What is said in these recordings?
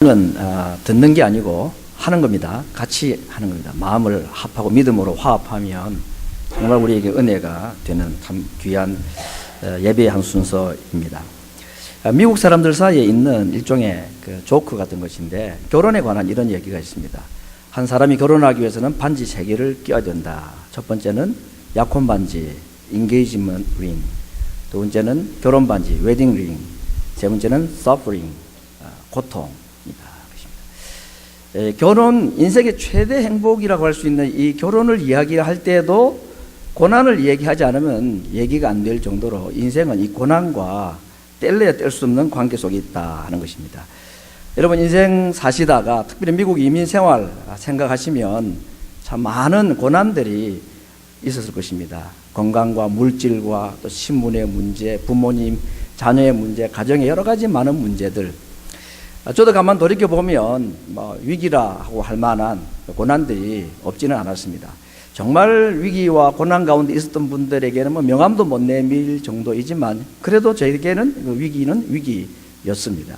는 듣는 게 아니고 하는 겁니다. 같이 하는 겁니다. 마음을 합하고 믿음으로 화합하면 정말 우리에게 은혜가 되는 참 귀한 예배의 한 순서입니다. 미국 사람들 사이에 있는 일종의 그 조크 같은 것인데, 결혼에 관한 이런 얘기가 있습니다. 한 사람이 결혼하기 위해서는 반지 3개를 껴야 된다. 첫 번째는 약혼 반지, 인게이지먼트 링. 두 번째는 결혼 반지, 웨딩 링. 세 번째는 서프링, 고통입니다. 결혼, 인생의 최대 행복이라고 할 수 있는 이 결혼을 이야기할 때도 고난을 이야기하지 않으면 얘기가 안 될 정도로 인생은 이 고난과 뗄래야 뗄 수 없는 관계 속에 있다 하는 것입니다. 여러분, 인생 사시다가 특별히 미국 이민 생활 생각하시면 참 많은 고난들이 있었을 것입니다. 건강과 물질과 또 신분의 문제, 부모님, 자녀의 문제, 가정의 여러 가지 많은 문제들. 저도 가만 돌이켜보면 위기라 하고 할 만한 고난들이 없지는 않았습니다. 정말 위기와 고난 가운데 있었던 분들에게는 명함도 못 내밀 정도이지만 그래도 저에게는 그 위기는 위기였습니다.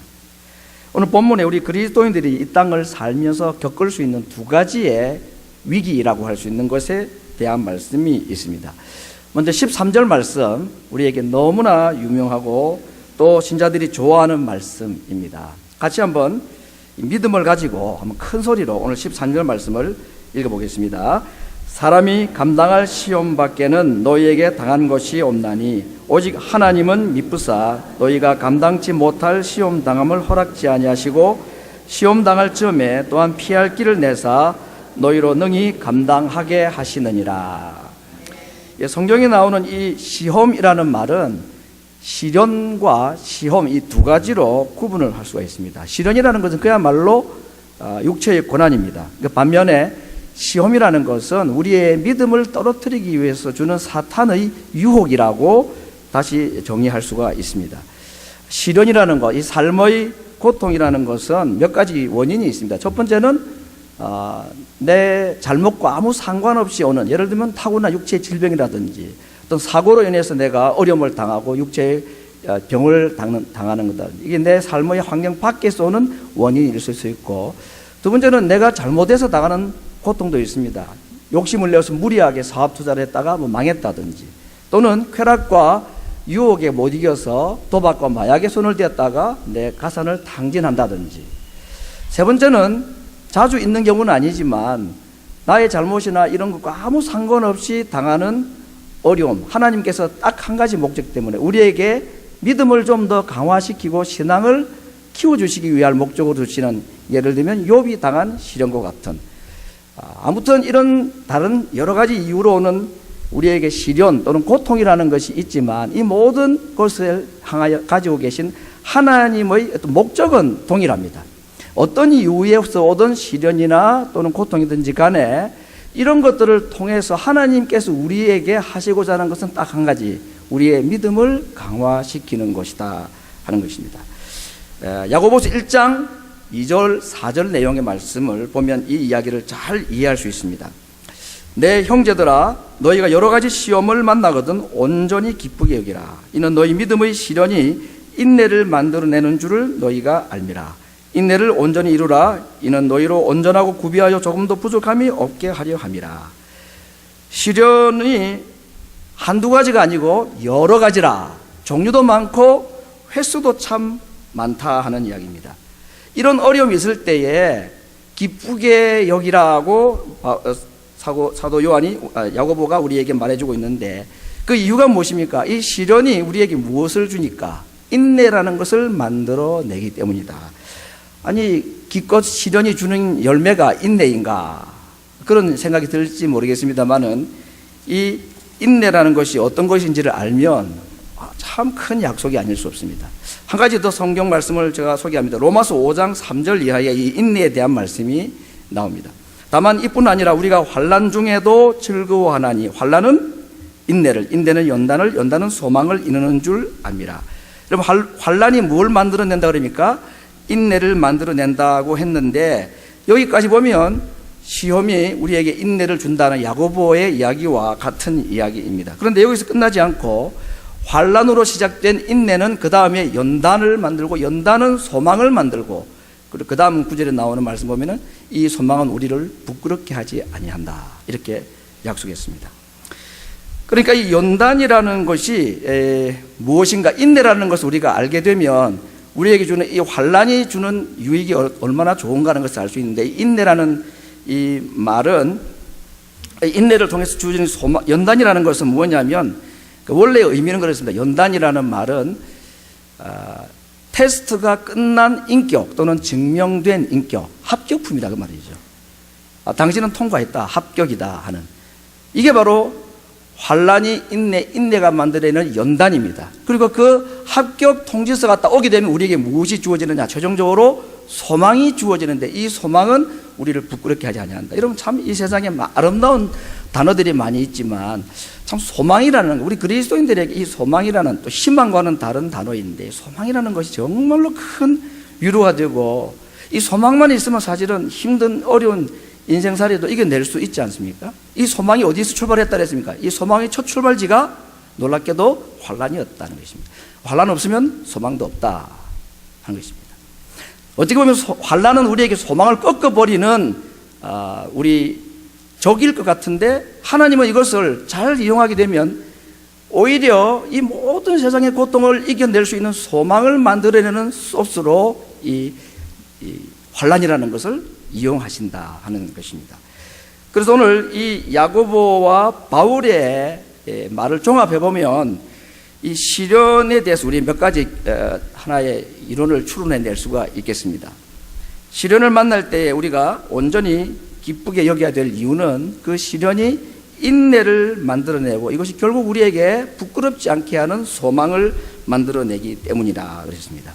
오늘 본문에 우리 그리스도인들이 이 땅을 살면서 겪을 수 있는 2가지의 위기라고 할 수 있는 것에 대한 말씀이 있습니다. 먼저 13절 말씀, 우리에게 너무나 유명하고 또 신자들이 좋아하는 말씀입니다. 같이 한번 믿음을 가지고 한번 큰 소리로 오늘 13절 말씀을 읽어보겠습니다. 사람이 감당할 시험 밖에는 너희에게 당한 것이 없나니 오직 하나님은 미쁘사 너희가 감당치 못할 시험 당함을 허락지 아니하시고 시험 당할 즈음에 또한 피할 길을 내사 너희로 능히 감당하게 하시느니라. 성경에 나오는 이 시험이라는 말은 시련과 시험, 이 2가지로 구분을 할 수가 있습니다. 시련이라는 것은 그야말로 육체의 고난입니다. 반면에 시험이라는 것은 우리의 믿음을 떨어뜨리기 위해서 주는 사탄의 유혹이라고 다시 정의할 수가 있습니다. 시련이라는 것, 이 삶의 고통이라는 것은 몇 가지 원인이 있습니다. 첫 번째는 내 잘못과 아무 상관없이 오는, 예를 들면 타고난 육체의 질병이라든지 어떤 사고로 인해서 내가 어려움을 당하고 육체의 병을 당하는 거다. 이게 내 삶의 환경 밖에서 오는 원인일 수 있고, 두 번째는 내가 잘못해서 당하는 고통도 있습니다. 욕심을 내어서 무리하게 사업 투자를 했다가 망했다든지, 또는 쾌락과 유혹에 못 이겨서 도박과 마약에 손을 댔다가 내 가산을 탕진한다든지, 세 번째는 자주 있는 경우는 아니지만 나의 잘못이나 이런 것과 아무 상관없이 당하는 어려움, 하나님께서 딱 한 가지 목적 때문에 우리에게 믿음을 좀 더 강화시키고 신앙을 키워주시기 위한 목적으로 주시는, 예를 들면 욥이 당한 시련과 같은, 아무튼 이런 다른 여러 가지 이유로 오는 우리에게 시련 또는 고통이라는 것이 있지만 이 모든 것을 향하여 가지고 계신 하나님의 어떤 목적은 동일합니다. 어떤 이유에서 오던 시련이나 또는 고통이든지 간에 이런 것들을 통해서 하나님께서 우리에게 하시고자 하는 것은 딱 한 가지, 우리의 믿음을 강화시키는 것이다 하는 것입니다. 야고보서 1장 2절 4절 내용의 말씀을 보면 이 이야기를 잘 이해할 수 있습니다. 내 형제들아, 너희가 여러 가지 시험을 만나거든 온전히 기쁘게 여기라. 이는 너희 믿음의 시련이 인내를 만들어내는 줄을 너희가 알미라. 인내를 온전히 이루라. 이는 너희로 온전하고 구비하여 조금도 부족함이 없게 하려 함이라. 시련이 한두 가지가 아니고 여러 가지라. 종류도 많고 횟수도 참 많다 하는 이야기입니다. 이런 어려움이 있을 때에 기쁘게 여기라고 사도 요한이, 야고보가 우리에게 말해주고 있는데, 그 이유가 무엇입니까? 이 시련이 우리에게 무엇을 주니까? 인내라는 것을 만들어내기 때문이다. 아니, 기껏 시련이 주는 열매가 인내인가? 그런 생각이 들지 모르겠습니다만은 이 인내라는 것이 어떤 것인지를 알면 참 큰 약속이 아닐 수 없습니다. 한 가지 더 성경 말씀을 제가 소개합니다. 로마서 5장 3절 이하에 이 인내에 대한 말씀이 나옵니다. 다만 이뿐 아니라 우리가 환난 중에도 즐거워하나니, 환난은 인내를, 인내는 연단을, 연단은 소망을 이루는 줄 압니다. 여러분, 환난이 뭘 만들어낸다 그럽니까? 인내를 만들어낸다고 했는데, 여기까지 보면 시험이 우리에게 인내를 준다는 야고보의 이야기와 같은 이야기입니다. 그런데 여기서 끝나지 않고 환난으로 시작된 인내는 그 다음에 연단을 만들고, 연단은 소망을 만들고, 그리고 그 다음 구절에 나오는 말씀 보면은 이 소망은 우리를 부끄럽게 하지 아니한다. 이렇게 약속했습니다. 그러니까 이 연단이라는 것이 무엇인가, 인내라는 것을 우리가 알게 되면 우리에게 주는 이 환난이 주는 유익이 얼마나 좋은가 하는 것을 알 수 있는데, 인내라는 이 말은, 인내를 통해서 주어지는 소망, 연단이라는 것은 뭐냐면 원래 의미는 그렇습니다. 연단이라는 말은 테스트가 끝난 인격 또는 증명된 인격, 합격품이다 그 말이죠. 당신은 통과했다, 합격이다 하는, 이게 바로 환난이 인내가 만들어내는 연단입니다. 그리고 그 합격 통지서가 딱 오게 되면 우리에게 무엇이 주어지느냐? 최종적으로 소망이 주어지는데, 이 소망은 우리를 부끄럽게 하지 아니한다. 여러분, 참 이 세상에 아름다운 단어들이 많이 있지만 참 소망이라는, 우리 그리스도인들에게 이 소망이라는, 또 희망과는 다른 단어인데, 소망이라는 것이 정말로 큰 위로가 되고, 이 소망만 있으면 사실은 힘든 어려운 인생살이도 이겨낼 수 있지 않습니까? 이 소망이 어디서 출발했다 그랬습니까? 이 소망의 첫 출발지가 놀랍게도 환난이었다는 것입니다. 환난 없으면 소망도 없다 하는 것입니다. 어떻게 보면 환난은 우리에게 소망을 꺾어버리는 우리 적일 것 같은데, 하나님은 이것을 잘 이용하게 되면 오히려 이 모든 세상의 고통을 이겨낼 수 있는 소망을 만들어내는 소스로 이 환난이라는 것을 이용하신다 하는 것입니다. 그래서 오늘 이 야고보와 바울의 말을 종합해 보면 이 시련에 대해서 우리 몇 가지 하나의 이론을 추론해낼 수가 있겠습니다. 시련을 만날 때 우리가 온전히 기쁘게 여겨야 될 이유는 그 시련이 인내를 만들어내고, 이것이 결국 우리에게 부끄럽지 않게 하는 소망을 만들어내기 때문이라 그랬습니다.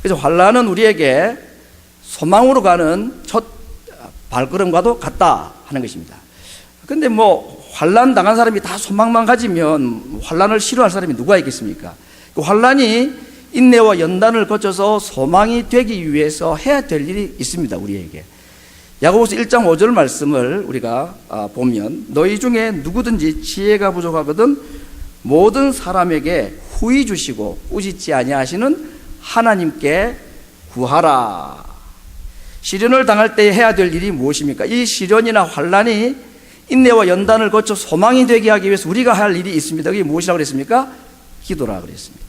그래서 환난은 우리에게 소망으로 가는 첫 발걸음과도 같다 하는 것입니다. 그런데 뭐 환난 당한 사람이 다 소망만 가지면 환난을 싫어할 사람이 누가 있겠습니까? 그 환난이 인내와 연단을 거쳐서 소망이 되기 위해서 해야 될 일이 있습니다. 우리에게 야고보서 1장 5절 말씀을 우리가 보면, 너희 중에 누구든지 지혜가 부족하거든 모든 사람에게 후히 주시고 꾸짖지 아니하시는 하나님께 구하라. 시련을 당할 때 해야 될 일이 무엇입니까? 이 시련이나 환난이 인내와 연단을 거쳐 소망이 되게 하기 위해서 우리가 할 일이 있습니다. 그게 무엇이라고 그랬습니까? 기도라고 그랬습니다.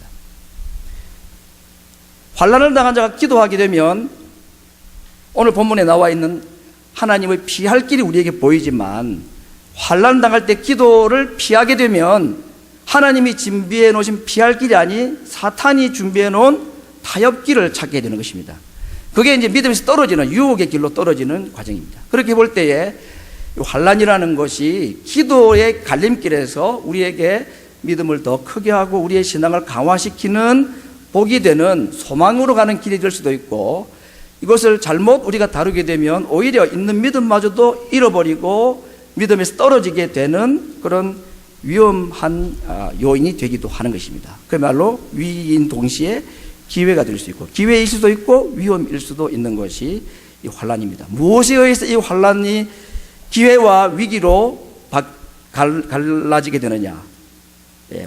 환난을 당한 자가 기도하게 되면 오늘 본문에 나와 있는 하나님을 피할 길이 우리에게 보이지만, 환난 당할 때 기도를 피하게 되면 하나님이 준비해 놓으신 피할 길이 아닌 사탄이 준비해 놓은 타협길을 찾게 되는 것입니다. 그게 이제 믿음에서 떨어지는, 유혹의 길로 떨어지는 과정입니다. 그렇게 볼 때에 환난이라는 것이 기도의 갈림길에서 우리에게 믿음을 더 크게 하고 우리의 신앙을 강화시키는 복이 되는 소망으로 가는 길이 될 수도 있고, 이것을 잘못 우리가 다루게 되면 오히려 있는 믿음마저도 잃어버리고 믿음에서 떨어지게 되는 그런 위험한 요인이 되기도 하는 것입니다. 그야말로 위기인 동시에 기회가 될 수 있고, 기회일 수도 있고 위험일 수도 있는 것이 이 환난입니다. 무엇에 의해서 이 환난이 기회와 위기로 갈라지게 되느냐,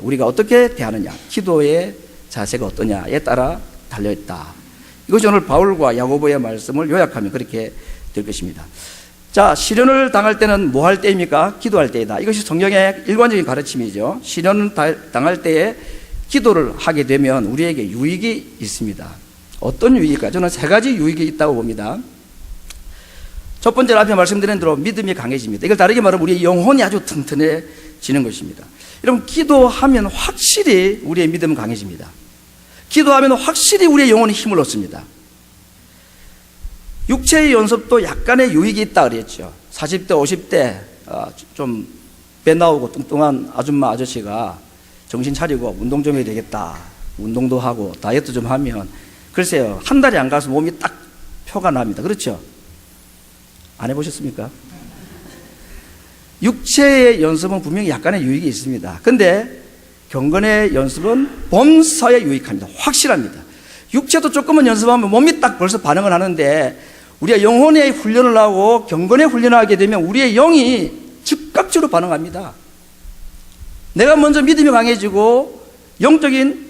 우리가 어떻게 대하느냐, 기도의 자세가 어떠냐에 따라 달려있다. 이것이 오늘 바울과 야고보의 말씀을 요약하면 그렇게 될 것입니다. 자, 시련을 당할 때는 뭐 할 때입니까? 기도할 때이다. 이것이 성경의 일관적인 가르침이죠. 시련을 당할 때에 기도를 하게 되면 우리에게 유익이 있습니다. 어떤 유익일까? 저는 세 가지 유익이 있다고 봅니다. 첫 번째는 앞에 말씀드린 대로 믿음이 강해집니다. 이걸 다르게 말하면 우리의 영혼이 아주 튼튼해지는 것입니다. 여러분, 기도하면 확실히 우리의 믿음은 강해집니다. 기도하면 확실히 우리의 영혼이 힘을 얻습니다. 육체의 연습도 약간의 유익이 있다 그랬죠. 40대, 50대 좀 배 나오고 뚱뚱한 아줌마 아저씨가 정신 차리고 운동 좀 해야 되겠다, 운동도 하고 다이어트 좀 하면 글쎄요, 한 달이 안 가서 몸이 딱 표가 납니다. 그렇죠? 안 해보셨습니까? 육체의 연습은 분명히 약간의 유익이 있습니다. 근데 경건의 연습은 범사에 유익합니다. 확실합니다. 육체도 조금은 연습하면 몸이 딱 벌써 반응을 하는데, 우리가 영혼의 훈련을 하고 경건의 훈련을 하게 되면 우리의 영이 즉각적으로 반응합니다. 내가 먼저 믿음이 강해지고 영적인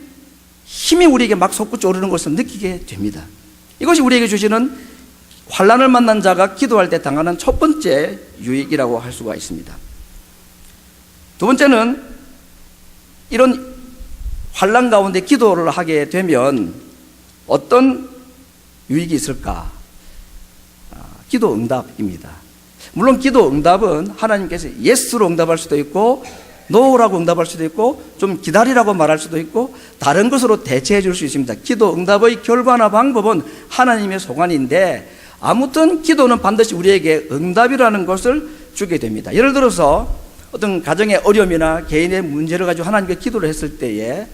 힘이 우리에게 막 솟구쳐 오르는 것을 느끼게 됩니다. 이것이 우리에게 주시는 환난을 만난 자가 기도할 때 당하는 첫 번째 유익이라고 할 수가 있습니다. 두 번째는 이런 환난 가운데 기도를 하게 되면 어떤 유익이 있을까? 기도 응답입니다. 물론 기도 응답은 하나님께서 예스로 응답할 수도 있고 노라고 응답할 수도 있고 좀 기다리라고 말할 수도 있고 다른 것으로 대체해 줄 수 있습니다. 기도 응답의 결과나 방법은 하나님의 소관인데 아무튼 기도는 반드시 우리에게 응답이라는 것을 주게 됩니다. 예를 들어서 어떤 가정의 어려움이나 개인의 문제를 가지고 하나님께 기도를 했을 때에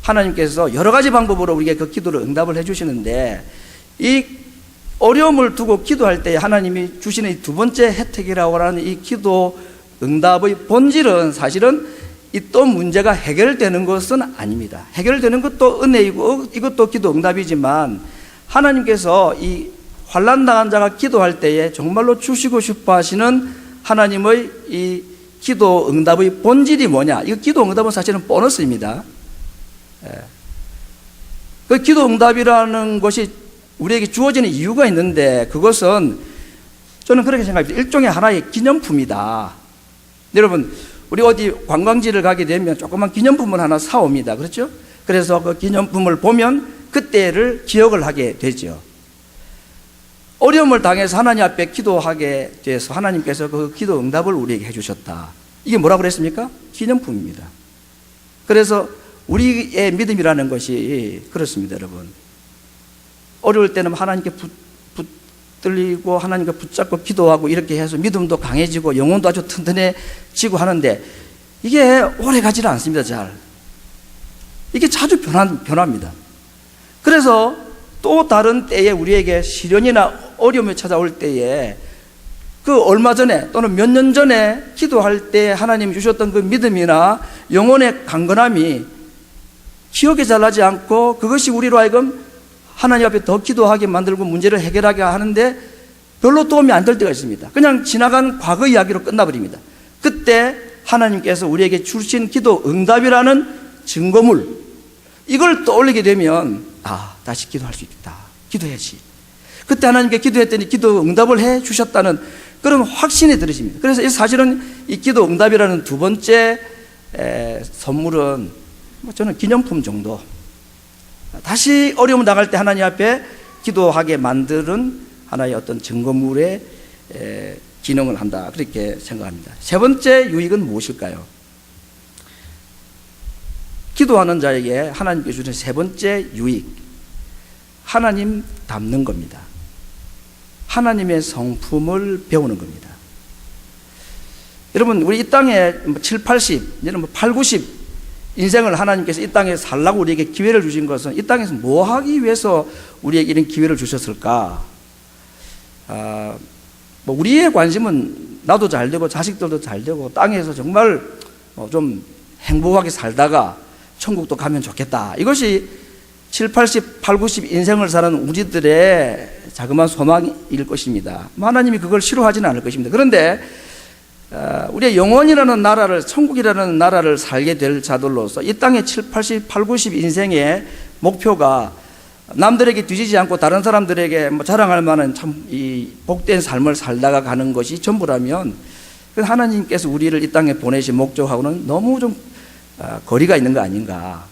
하나님께서 여러 가지 방법으로 우리에게 그 기도를 응답을 해 주시는데 이 어려움을 두고 기도할 때 하나님이 주시는 이 두 번째 혜택이라고 하는 이 기도 응답의 본질은 사실은 이 또 문제가 해결되는 것은 아닙니다. 해결되는 것도 은혜이고 이것도 기도 응답이지만 하나님께서 이 환난 당한 자가 기도할 때에 정말로 주시고 싶어 하시는 하나님의 이 기도 응답의 본질이 뭐냐? 이 기도 응답은 사실은 보너스입니다. 그 기도 응답이라는 것이 우리에게 주어지는 이유가 있는데 그것은 저는 그렇게 생각합니다. 일종의 하나의 기념품이다. 여러분, 우리 어디 관광지를 가게 되면 조그만 기념품을 하나 사옵니다. 그렇죠? 그래서 그 기념품을 보면 그때를 기억을 하게 되죠. 어려움을 당해서 하나님 앞에 기도하게 돼서 하나님께서 그 기도 응답을 우리에게 해주셨다. 이게 뭐라고 그랬습니까? 기념품입니다. 그래서 우리의 믿음이라는 것이 그렇습니다, 여러분. 어려울 때는 하나님께 붙들리고 하나님께 붙잡고 기도하고 이렇게 해서 믿음도 강해지고 영혼도 아주 튼튼해지고 하는데 이게 오래 가지는 않습니다. 잘 이게 자주 변합니다. 그래서 또 다른 때에 우리에게 시련이나 어려움이 찾아올 때에 그 얼마 전에 또는 몇 년 전에 기도할 때 하나님이 주셨던 그 믿음이나 영혼의 강건함이 기억이 잘 나지 않고 그것이 우리로 하여금 하나님 앞에 더 기도하게 만들고 문제를 해결하게 하는데 별로 도움이 안 될 때가 있습니다. 그냥 지나간 과거 이야기로 끝나버립니다. 그때 하나님께서 우리에게 주신 기도 응답이라는 증거물, 이걸 떠올리게 되면 다시 기도할 수 있겠다. 기도해야지. 그때 하나님께 기도했더니 기도 응답을 해 주셨다는 그런 확신이 들으십니다. 그래서 사실은 이 기도 응답이라는 두 번째 선물은 저는 기념품 정도, 다시 어려움 당할 때 하나님 앞에 기도하게 만드는 하나의 어떤 증거물의 기능을 한다, 그렇게 생각합니다. 세 번째 유익은 무엇일까요? 기도하는 자에게 하나님께서 주신 세 번째 유익, 하나님 닮는 겁니다. 하나님의 성품을 배우는 겁니다. 여러분, 우리 이 땅에 7, 80, 내지는 8, 90 인생을 하나님께서 이 땅에 살라고 우리에게 기회를 주신 것은 이 땅에서 뭐 하기 위해서 우리에게 이런 기회를 주셨을까? 우리의 관심은 나도 잘 되고 자식들도 잘 되고 땅에서 정말 좀 행복하게 살다가 천국도 가면 좋겠다. 이것이 7, 80, 8, 90 인생을 사는 우리들의 자그마한 소망일 것입니다. 하나님이 그걸 싫어하지는 않을 것입니다. 그런데 우리의 영원이라는 나라를, 천국이라는 나라를 살게 될 자들로서 이 땅의 7, 80, 8, 90 인생의 목표가 남들에게 뒤지지 않고 다른 사람들에게 자랑할 만한 참 이 복된 삶을 살다가 가는 것이 전부라면 하나님께서 우리를 이 땅에 보내신 목적하고는 너무 좀 거리가 있는 거 아닌가.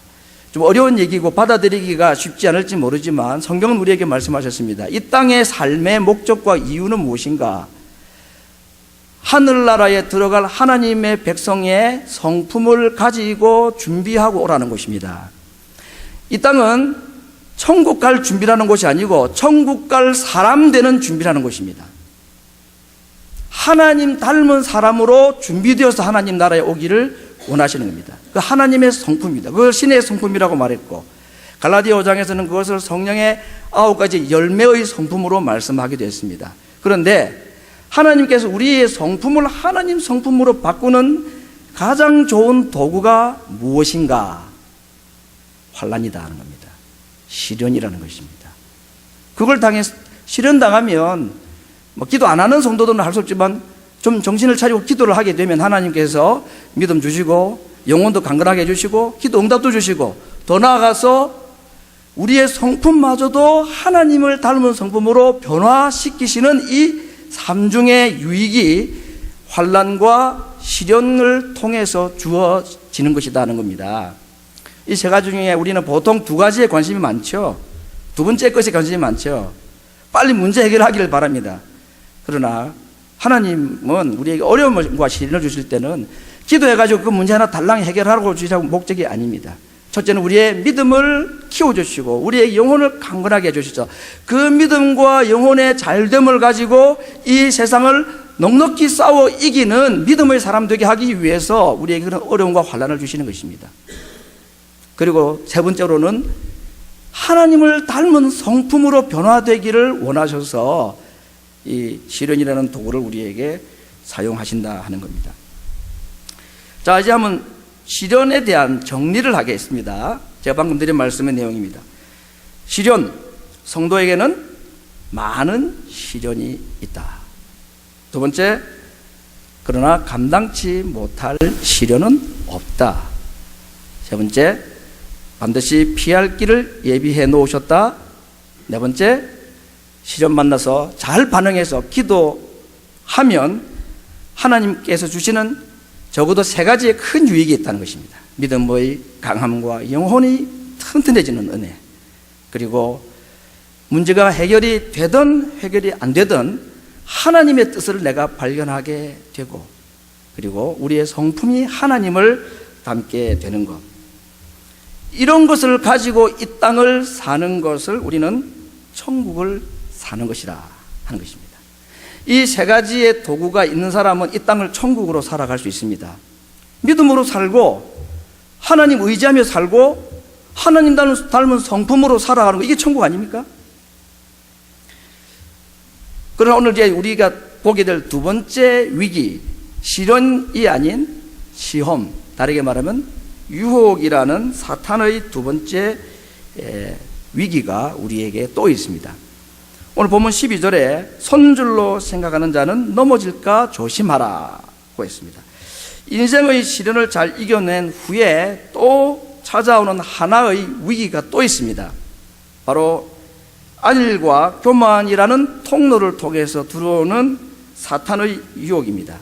좀 어려운 얘기고 받아들이기가 쉽지 않을지 모르지만 성경은 우리에게 말씀하셨습니다. 이 땅의 삶의 목적과 이유는 무엇인가? 하늘나라에 들어갈 하나님의 백성의 성품을 가지고 준비하고 오라는 것입니다. 이 땅은 천국 갈 준비라는 것이 아니고 천국 갈 사람 되는 준비라는 것입니다. 하나님 닮은 사람으로 준비되어서 하나님 나라에 오기를 원하시는 겁니다. 그 하나님의 성품입니다. 그걸 신의 성품이라고 말했고 갈라디아 5장에서는 그것을 성령의 9가지 열매의 성품으로 말씀하기도 했습니다. 그런데 하나님께서 우리의 성품을 하나님 성품으로 바꾸는 가장 좋은 도구가 무엇인가? 환난이다 하는 겁니다. 시련이라는 것입니다. 그걸 시련당하면 기도 안 하는 성도들은 할 수 없지만 좀 정신을 차리고 기도를 하게 되면 하나님께서 믿음 주시고 영혼도 강건하게 해주시고 기도 응답도 주시고 더 나아가서 우리의 성품마저도 하나님을 닮은 성품으로 변화시키시는 이 삼중의 유익이 환난과 시련을 통해서 주어지는 것이다 하는 겁니다. 이 세 가지 중에 우리는 보통 두 가지에 관심이 많죠. 두 번째 것에 관심이 많죠. 빨리 문제 해결하기를 바랍니다. 그러나 하나님은 우리에게 어려움과 시련을 주실 때는 기도해가지고 그 문제 하나 달랑 해결하라고 주시자고 목적이 아닙니다. 첫째는 우리의 믿음을 키워주시고 우리의 영혼을 강건하게 해주시죠. 그 믿음과 영혼의 잘됨을 가지고 이 세상을 넉넉히 싸워 이기는 믿음의 사람 되게 하기 위해서 우리에게 그런 어려움과 환난을 주시는 것입니다. 그리고 세 번째로는 하나님을 닮은 성품으로 변화되기를 원하셔서 이 시련이라는 도구를 우리에게 사용하신다 하는 겁니다. 자, 이제 한번 시련에 대한 정리를 하겠습니다. 제가 방금 드린 말씀의 내용입니다. 시련, 성도에게는 많은 시련이 있다. 두 번째, 그러나 감당치 못할 시련은 없다. 세 번째, 반드시 피할 길을 예비해 놓으셨다. 네 번째, 시련 만나서 잘 반응해서 기도하면 하나님께서 주시는 적어도 세 가지의 큰 유익이 있다는 것입니다. 믿음의 강함과 영혼이 튼튼해지는 은혜, 그리고 문제가 해결이 되든 해결이 안 되든 하나님의 뜻을 내가 발견하게 되고, 그리고 우리의 성품이 하나님을 닮게 되는 것, 이런 것을 가지고 이 땅을 사는 것을 우리는 천국을 사는 것이라 하는 것입니다. 이 세 가지의 도구가 있는 사람은 이 땅을 천국으로 살아갈 수 있습니다. 믿음으로 살고 하나님 의지하며 살고 하나님 닮은 성품으로 살아가는 거, 이게 천국 아닙니까? 그러나 오늘 이제 우리가 보게 될 두 번째 위기, 시련이 아닌 시험, 다르게 말하면 유혹이라는 사탄의 두 번째 위기가 우리에게 또 있습니다. 오늘 본문 12절에 손줄로 생각하는 자는 넘어질까 조심하라고 했습니다. 인생의 시련을 잘 이겨낸 후에 또 찾아오는 하나의 위기가 또 있습니다. 바로 안일과 교만이라는 통로를 통해서 들어오는 사탄의 유혹입니다.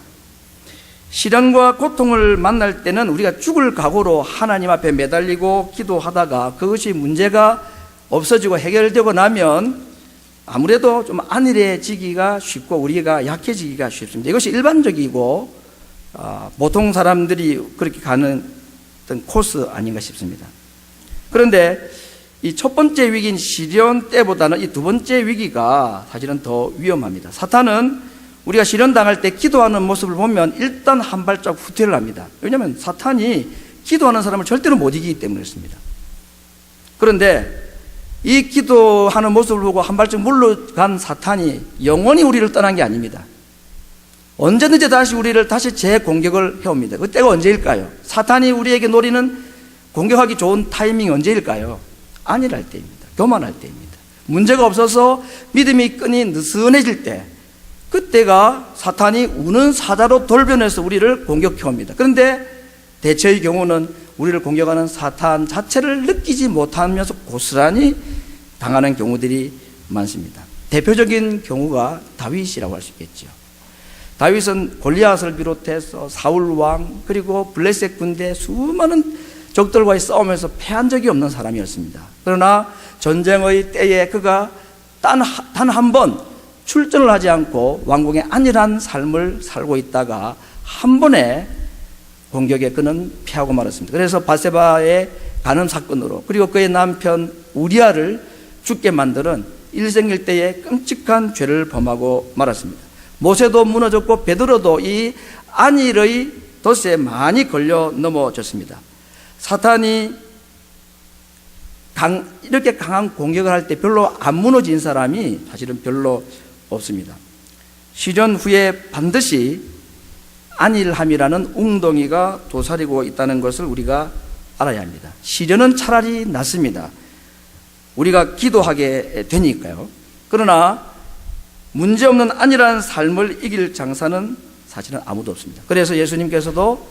시련과 고통을 만날 때는 우리가 죽을 각오로 하나님 앞에 매달리고 기도하다가 그것이 문제가 없어지고 해결되고 나면 아무래도 좀 안일해지기가 쉽고 우리가 약해지기가 쉽습니다. 이것이 일반적이고 보통 사람들이 그렇게 가는 어떤 코스 아닌가 싶습니다. 그런데 이 첫 번째 위기인 시련 때보다는 이 두 번째 위기가 사실은 더 위험합니다. 사탄은 우리가 시련 당할 때 기도하는 모습을 보면 일단 한 발짝 후퇴를 합니다. 왜냐하면 사탄이 기도하는 사람을 절대로 못 이기기 때문이었습니다. 그런데 이 기도하는 모습을 보고 한 발짝 물러간 사탄이 영원히 우리를 떠난 게 아닙니다. 언제든지 다시 우리를 다시 재공격을 해옵니다. 그때가 언제일까요? 사탄이 우리에게 노리는 공격하기 좋은 타이밍이 언제일까요? 안일할 때입니다. 교만할 때입니다. 문제가 없어서 믿음이 끈이 느슨해질 때, 그때가 사탄이 우는 사자로 돌변해서 우리를 공격해옵니다. 그런데 대체의 경우는 우리를 공격하는 사탄 자체를 느끼지 못하면서 고스란히 당하는 경우들이 많습니다. 대표적인 경우가 다윗이라고 할 수 있겠죠. 다윗은 골리앗을 비롯해서 사울 왕 그리고 블레셋 군대 수많은 적들과의 싸움에서 패한 적이 없는 사람이었습니다. 그러나 전쟁의 때에 그가 단 한 번 출전을 하지 않고 왕궁의 안일한 삶을 살고 있다가 한 번에 공격에 그는 피하고 말았습니다. 그래서 바세바의 간음 사건으로 그리고 그의 남편 우리아를 죽게 만드는 일생일대의 끔찍한 죄를 범하고 말았습니다. 모세도 무너졌고 베드로도 이 안일의 덫에 많이 걸려 넘어졌습니다. 사탄이 이렇게 강한 공격을 할 때 별로 안 무너진 사람이 사실은 별로 없습니다. 시련 후에 반드시 안일함이라는 웅덩이가 도사리고 있다는 것을 우리가 알아야 합니다. 시련은 차라리 낫습니다. 우리가 기도하게 되니까요. 그러나 문제없는 안일한 삶을 이길 장사는 사실은 아무도 없습니다. 그래서 예수님께서도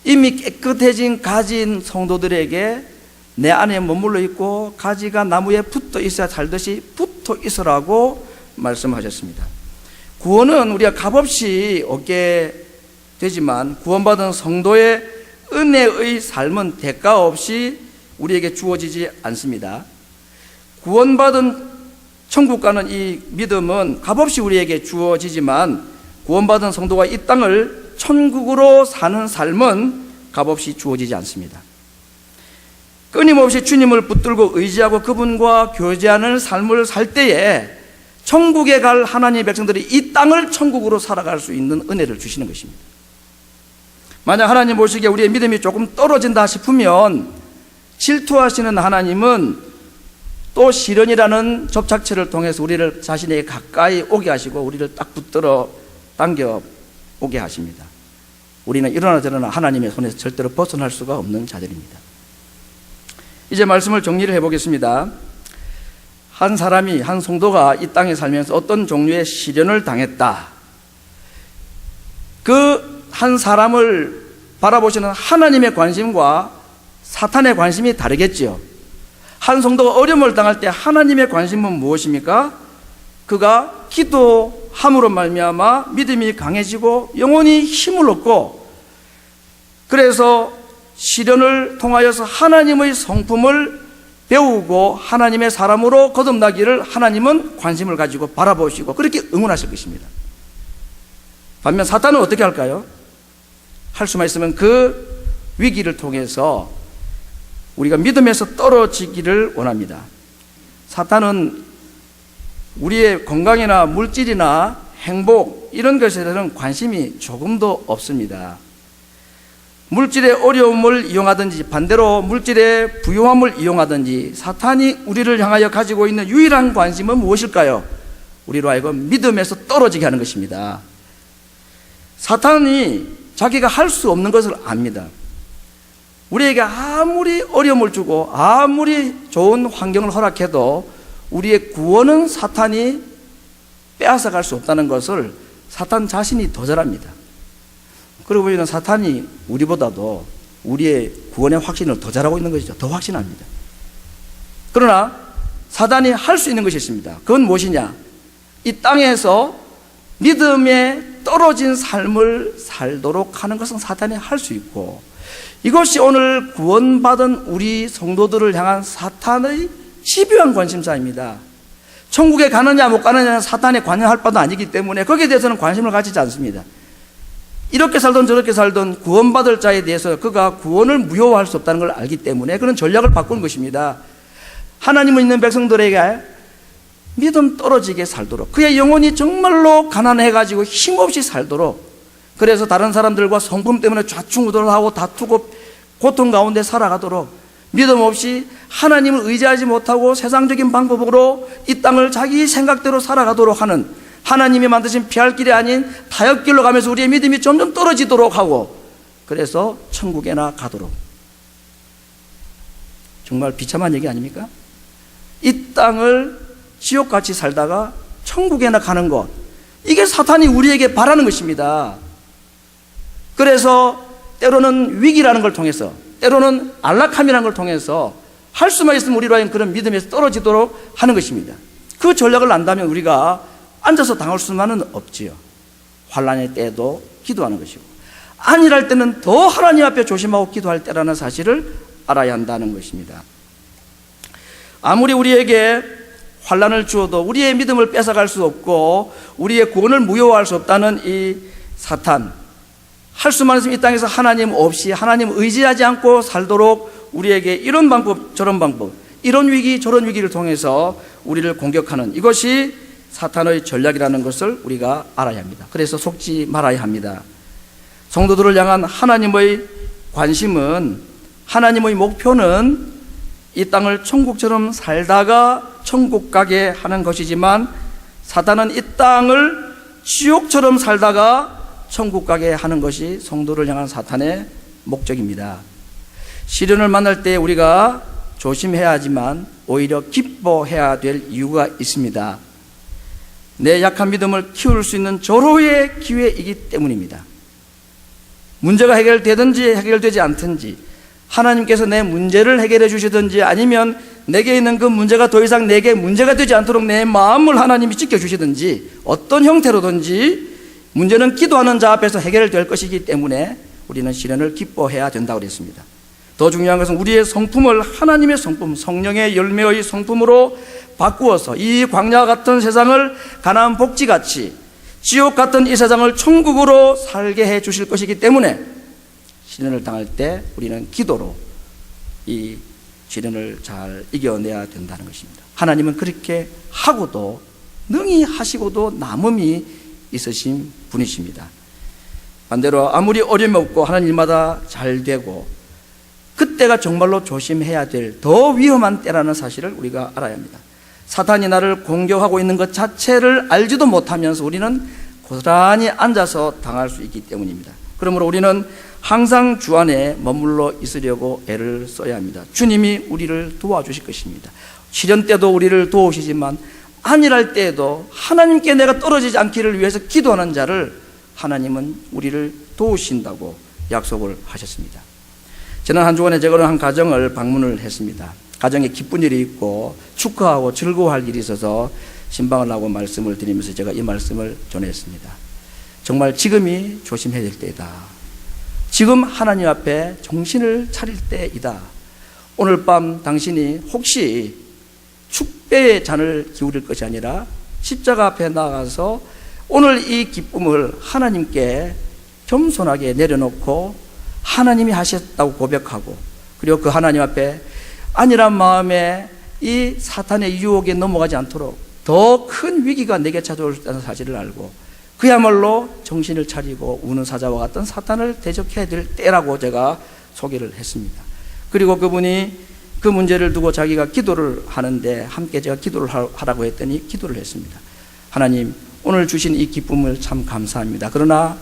이미 깨끗해진 가진 성도들에게 내 안에 머물러 있고 가지가 나무에 붙어 있어야 살듯이 붙어 있으라고 말씀하셨습니다. 구원은 우리가 값없이 얻게 되지만 구원받은 성도의 은혜의 삶은 대가 없이 우리에게 주어지지 않습니다. 구원받은 천국 가는 이 믿음은 값없이 우리에게 주어지지만 구원받은 성도가 이 땅을 천국으로 사는 삶은 값없이 주어지지 않습니다. 끊임없이 주님을 붙들고 의지하고 그분과 교제하는 삶을 살 때에 천국에 갈 하나님의 백성들이 이 땅을 천국으로 살아갈 수 있는 은혜를 주시는 것입니다. 만약 하나님 보시기에 우리의 믿음이 조금 떨어진다 싶으면 질투하시는 하나님은 또 시련이라는 접착체를 통해서 우리를 자신에게 가까이 오게 하시고 우리를 딱 붙들어 당겨 오게 하십니다. 우리는 이러나 저러나 하나님의 손에서 절대로 벗어날 수가 없는 자들입니다. 이제 말씀을 정리를 해보겠습니다. 한 사람이, 한 성도가 이 땅에 살면서 어떤 종류의 시련을 당했다. 그 한 사람을 바라보시는 하나님의 관심과 사탄의 관심이 다르겠지요. 한 성도가 어려움을 당할 때 하나님의 관심은 무엇입니까? 그가 기도함으로 말미암아 믿음이 강해지고 영혼이 힘을 얻고, 그래서 시련을 통하여서 하나님의 성품을 배우고 하나님의 사람으로 거듭나기를 하나님은 관심을 가지고 바라보시고 그렇게 응원하실 것입니다. 반면 사탄은 어떻게 할까요? 할 수만 있으면 그 위기를 통해서 우리가 믿음에서 떨어지기를 원합니다. 사탄은 우리의 건강이나 물질이나 행복 이런 것에 대해서는 관심이 조금도 없습니다. 물질의 어려움을 이용하든지 반대로 물질의 부유함을 이용하든지 사탄이 우리를 향하여 가지고 있는 유일한 관심은 무엇일까요? 우리로 하여금 믿음에서 떨어지게 하는 것입니다. 사탄이 자기가 할 수 없는 것을 압니다. 우리에게 아무리 어려움을 주고 아무리 좋은 환경을 허락해도 우리의 구원은 사탄이 빼앗아갈 수 없다는 것을 사탄 자신이 더 잘 압니다. 그러고 보면 사탄이 우리보다도 우리의 구원의 확신을 더 잘하고 있는 것이죠. 더 확신합니다. 그러나 사탄이 할 수 있는 것이 있습니다. 그건 무엇이냐? 이 땅에서 믿음에 떨어진 삶을 살도록 하는 것은 사탄이 할 수 있고, 이것이 오늘 구원받은 우리 성도들을 향한 사탄의 집요한 관심사입니다. 천국에 가느냐 못 가느냐는 사탄에 관여할 바도 아니기 때문에 거기에 대해서는 관심을 가지지 않습니다. 이렇게 살든 저렇게 살든 구원받을 자에 대해서 그가 구원을 무효화할 수 없다는 걸 알기 때문에 그런 전략을 바꾸는 것입니다. 하나님을 믿는 백성들에게 믿음 떨어지게 살도록, 그의 영혼이 정말로 가난해가지고 힘없이 살도록, 그래서 다른 사람들과 성품 때문에 좌충우돌하고 다투고 고통 가운데 살아가도록, 믿음 없이 하나님을 의지하지 못하고 세상적인 방법으로 이 땅을 자기 생각대로 살아가도록 하는, 하나님이 만드신 피할 길이 아닌 타협길로 가면서 우리의 믿음이 점점 떨어지도록 하고, 그래서 천국에나 가도록. 정말 비참한 얘기 아닙니까? 이 땅을 지옥같이 살다가 천국에나 가는 것, 이게 사탄이 우리에게 바라는 것입니다. 그래서 때로는 위기라는 걸 통해서, 때로는 안락함이라는 걸 통해서 할 수만 있으면 우리로 하여금 그런 믿음에서 떨어지도록 하는 것입니다. 그 전략을 안다면 우리가 앉아서 당할 수만은 없지요. 환난의 때도 기도하는 것이고, 아니랄 때는 더 하나님 앞에 조심하고 기도할 때라는 사실을 알아야 한다는 것입니다. 아무리 우리에게 환난을 주어도 우리의 믿음을 뺏어갈 수 없고 우리의 구원을 무효화할 수 없다는 이 사탄, 할 수만 있으면 이 땅에서 하나님 없이, 하나님 의지하지 않고 살도록 우리에게 이런 방법 저런 방법, 이런 위기 저런 위기를 통해서 우리를 공격하는, 이것이 사탄의 전략이라는 것을 우리가 알아야 합니다. 그래서 속지 말아야 합니다. 성도들을 향한 하나님의 관심은, 하나님의 목표는 이 땅을 천국처럼 살다가 천국 가게 하는 것이지만, 사탄은 이 땅을 지옥처럼 살다가 천국 가게 하는 것이 성도를 향한 사탄의 목적입니다. 시련을 만날 때 우리가 조심해야 하지만 오히려 기뻐해야 될 이유가 있습니다. 내 약한 믿음을 키울 수 있는 절호의 기회이기 때문입니다. 문제가 해결되든지 해결되지 않든지 하나님께서 내 문제를 해결해 주시든지 아니면 내게 있는 그 문제가 더 이상 내게 문제가 되지 않도록 내 마음을 하나님이 지켜주시든지 어떤 형태로든지 문제는 기도하는 자 앞에서 해결될 것이기 때문에 우리는 시련을 기뻐해야 된다고 그랬습니다. 더 중요한 것은 우리의 성품을 하나님의 성품, 성령의 열매의 성품으로 바꾸어서 이 광야 같은 세상을 가나안 복지같이 지옥 같은 이 세상을 천국으로 살게 해 주실 것이기 때문에 시련을 당할 때 우리는 기도로 이 시련을 잘 이겨내야 된다는 것입니다. 하나님은 그렇게 하고도 능히 하시고도 남음이 있으신 분이십니다. 반대로 아무리 어려움이 없고 하는 일마다 잘 되고 그때가 정말로 조심해야 될 더 위험한 때라는 사실을 우리가 알아야 합니다. 사탄이 나를 공격하고 있는 것 자체를 알지도 못하면서 우리는 고스란히 앉아서 당할 수 있기 때문입니다. 그러므로 우리는 항상 주 안에 머물러 있으려고 애를 써야 합니다. 주님이 우리를 도와주실 것입니다. 시련 때도 우리를 도우시지만 안일할 때에도 하나님께 내가 떨어지지 않기를 위해서 기도하는 자를 하나님은 우리를 도우신다고 약속을 하셨습니다. 지난 한 주간에 제가 한 가정을 방문을 했습니다. 가정에 기쁜 일이 있고 축하하고 즐거워할 일이 있어서 신방을 하고 말씀을 드리면서 제가 이 말씀을 전했습니다. 정말 지금이 조심해야 될 때이다. 지금 하나님 앞에 정신을 차릴 때이다. 오늘 밤 당신이 혹시 축배의 잔을 기울일 것이 아니라 십자가 앞에 나가서 오늘 이 기쁨을 하나님께 겸손하게 내려놓고 하나님이 하셨다고 고백하고 그리고 그 하나님 앞에 안일한 마음에 이 사탄의 유혹에 넘어가지 않도록 더 큰 위기가 내게 찾아올 수 있다는 사실을 알고 그야말로 정신을 차리고 우는 사자와 같던 사탄을 대적해야 될 때라고 제가 소개를 했습니다. 그리고 그분이 그 문제를 두고 자기가 기도를 하는데 함께 제가 기도를 하라고 했더니 기도를 했습니다. 하나님, 오늘 주신 이 기쁨을 참 감사합니다. 그러나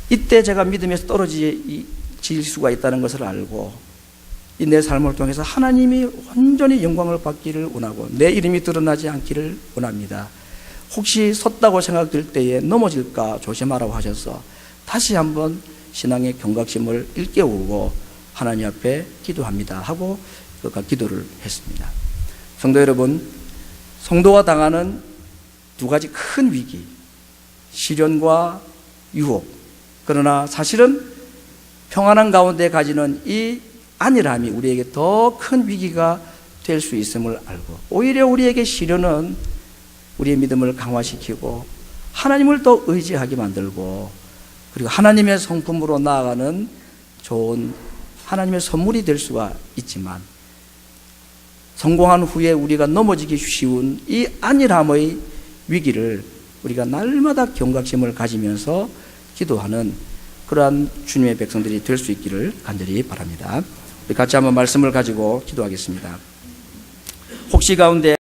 이때 제가 믿음에서 떨어질 수가 있다는 것을 알고 이 내 삶을 통해서 하나님이 완전히 영광을 받기를 원하고 내 이름이 드러나지 않기를 원합니다. 혹시 섰다고 생각될 때에 넘어질까 조심하라고 하셔서 다시 한번 신앙의 경각심을 일깨우고 하나님 앞에 기도합니다 하고 그가 기도를 했습니다. 성도 여러분, 성도가 당하는 두 가지 큰 위기, 시련과 유혹, 그러나 사실은 평안한 가운데 가지는 이 안일함이 우리에게 더 큰 위기가 될 수 있음을 알고 오히려 우리에게 시련은 우리의 믿음을 강화시키고 하나님을 더 의지하게 만들고 그리고 하나님의 성품으로 나아가는 좋은 하나님의 선물이 될 수가 있지만 성공한 후에 우리가 넘어지기 쉬운 이 안일함의 위기를 우리가 날마다 경각심을 가지면서 기도하는 그러한 주님의 백성들이 될 수 있기를 간절히 바랍니다. 우리 같이 한번 말씀을 가지고 기도하겠습니다. 혹시 가운데